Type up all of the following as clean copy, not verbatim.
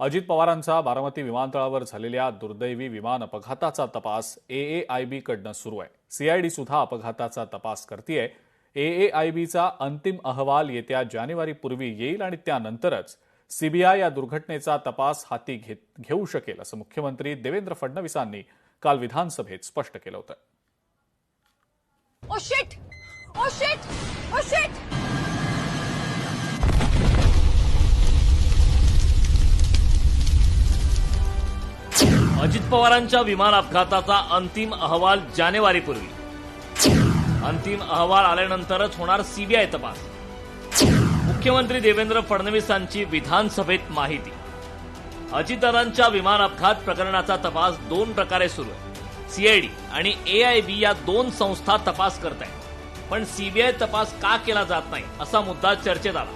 अजित पवारांचा बारामती विमानतळावर झालेल्या दुर्दैवी विमान अपघाताचा तपास एएआयबी कडनं सुरू आहे। सीआयडी सुद्धा अपघाताचा तपास करतेय। एएआयबीचा अंतिम अहवाल येत्या जानेवारीपूर्वी येईल आणि त्यानंतरच सीबीआय या दुर्घटनेचा तपास हाती घेऊ शकेल असं मुख्यमंत्री देवेंद्र फडणवीसांनी काल विधानसभेत स्पष्ट केलं होतं। Oh shit! Oh shit! Oh shit! Ajit पवारांच्या विमान अपघाताचा अंतिम अहवाल जानेवारीपूर्वी। अंतिम अहवाल आल्यानंतरच होणार सीबीआय तपास। मुख्यमंत्री देवेंद्र फडणवीसांची विधानसभेत माहिती। अजितदादांच्या विमान अपघात प्रकरणाचा तपास दोन प्रकारे सुरू आहे। सीआयडी आणि एआयबी या दोन संस्था तपास करतायत, पण सीबीआय तपास का केला जात नाही असा मुद्दा चर्चेत आला।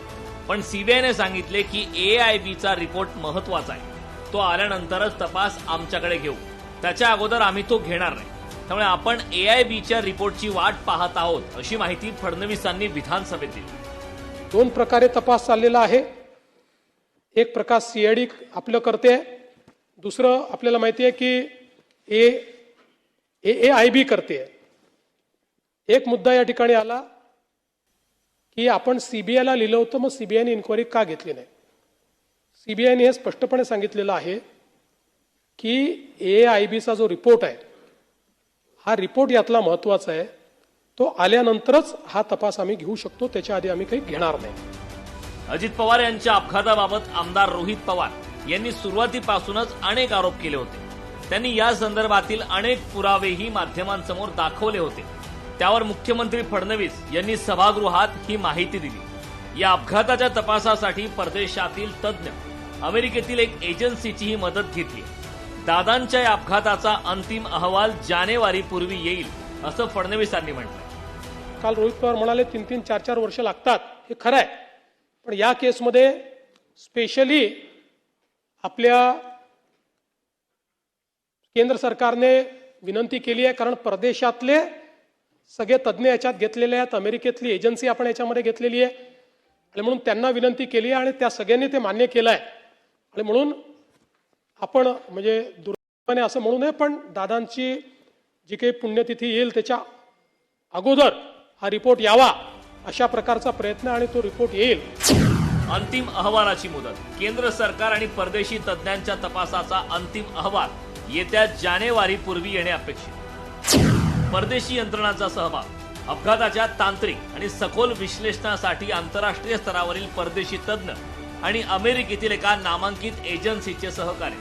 पण सीबीआयने सांगितले की एआयबीचा रिपोर्ट महत्वाचा आहे, तो आल्यानंतरच तपास आमच्याकडे घेऊ, त्याच्या अगोदर आम्ही तो घेणार नाही। त्यामुळे आपण एआयबीच्या रिपोर्टची वाट पाहत आहोत, अशी माहिती फडणवीसांनी विधानसभेत दिली। दोन प्रकारे तपास चाललेला आहे। एक प्रकार सीआयडी आपलं करते, दुसरं आपल्याला माहिती आहे की एआयबी करते। एक मुद्दा या ठिकाणी आला की आपण सीबीआयला लिहिलं होतं, मग सीबीआयने इन्क्वायरी का घेतली नाही। सीबीआयने हे स्पष्टपणे सांगितलेलं आहे की एआयबीचा जो रिपोर्ट आहे, हा रिपोर्ट यातला महत्वाचा आहे, तो आल्यानंतरच हा तपास आम्ही घेऊ शकतो, त्याच्या आधी आम्ही काही घेणार नाही। अजित पवार यांच्या अपघाताबाबत आमदार रोहित पवार यांनी सुरुवातीपासूनच अनेक आरोप केले होते। त्यांनी या संदर्भातील अनेक पुरावेही माध्यमांसमोर दाखवले होते। त्यावर मुख्यमंत्री फडणवीस यांनी सभागृहात ही माहिती दिली। या अपघाताच्या तपासासाठी परदेशातील तज्ज्ञ, अमेरिकेतील एक एजन्सीचीही मदत घेतली। दादांच्या या अपघाताचा अंतिम अहवाल जानेवारीपूर्वी येईल असं फडणवीसांनी म्हटलं। काल रोहित पवार म्हणाले 3-3, 4-4 वर्ष लागतात, हे खरं आहे, पण या केसमध्ये स्पेशली आपल्या केंद्र सरकारने विनंती केली आहे, कारण परदेशातले सगळे तज्ज्ञ याच्यात घेतलेले आहेत, अमेरिकेतली एजन्सी आपण याच्यामध्ये घेतलेली आहे, आणि म्हणून त्यांना विनंती केली आहे आणि त्या सगळ्यांनी ते मान्य केलं आहे। आणि म्हणून आपण म्हणजे दुर्दैवाने असं म्हणू नये, पण दादांची जी काही पुण्यतिथी येईल त्याच्या अगोदर हा रिपोर्ट यावा, अशा प्रकारचा प्रयत्न, आणि तो रिपोर्ट येईल। अंतिम अहवालाची मुदत, केंद्र सरकार आणि परदेशी तज्ज्ञांच्या तपासाचा अंतिम अहवाल येत्या जानेवारीपूर्वी येणे अपेक्षित। परदेशी यंत्रणांचा सहभाग, अपघाताच्या तांत्रिक आणि सखोल विश्लेषणासाठी आंतरराष्ट्रीय स्तरावरील परदेशी तज्ज्ञ आणि अमेरिकेतील एका नामांकित एजन्सीचे सहकार्य।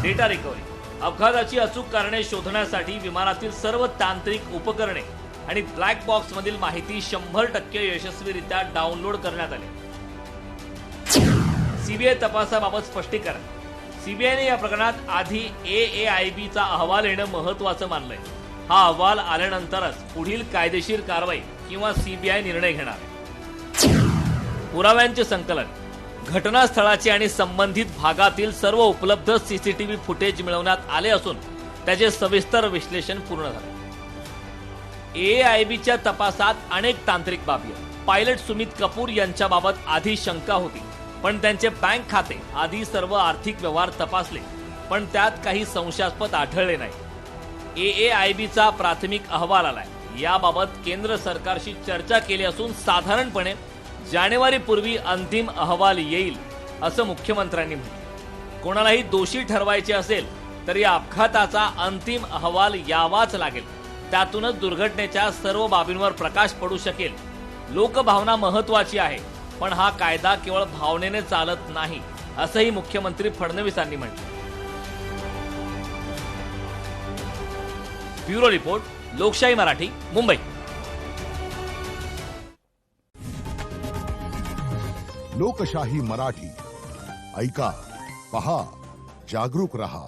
डेटा रिकव्हरी, अपघाताची अचूक कारणे शोधण्यासाठी विमानातील सर्व तांत्रिक उपकरणे आणि ब्लॅक बॉक्स मधील माहिती 100% यशस्वीरित्या डाउनलोड करण्यात आली। सीबीआय तपासाबाबत स्पष्टीकरण, सीबीआयने या प्रकरणात आधी एआयबीचा अहवाल येणं महत्वाचं मानलंय। हा अहवाल आल्यानंतरच पुढील कायदेशीर कारवाई किंवा सीबीआय निर्णय घेणार आहे। पुराव्यांचे संकलन, घटनास्थळाचे आणि संबंधित भागातील सर्व उपलब्ध सीसीटीव्ही फुटेज मिळवण्यात आले असून त्याचे सविस्तर विश्लेषण पूर्ण झाले। एआयबीच्या तपासात अनेक तांत्रिक बाबी आहेत। पायलट सुमित कपूर यांच्याबाबत आधी शंका होती, पण त्यांचे बँक खाते आदी सर्व आर्थिक व्यवहार तपासले, पण त्यात काही संशयास्पद आढळले नाही। एआयबीचा प्राथमिक अहवाल आलाय। याबाबत केंद्र सरकारशी चर्चा केली असून साधारणपणे जानेवारीपूर्वी अंतिम अहवाल येईल असं मुख्यमंत्र्यांनी म्हटलं। कोणालाही दोषी ठरवायचे असेल तर या अपघाताचा अंतिम अहवाल यावाच लागेल, त्यातूनच दुर्घटनेच्या सर्व बाबींवर प्रकाश पडू शकेल। लोकभावना महत्वाची आहे, पण हा कायदा केवळ भावनेने चालत नाही, असंही मुख्यमंत्री फडणवीसांनी म्हटलं। ब्युरो रिपोर्ट, लोकशाही मराठी, मुंबई। लोकशाही मराठी, ऐका, पहा, जागरूक रहा।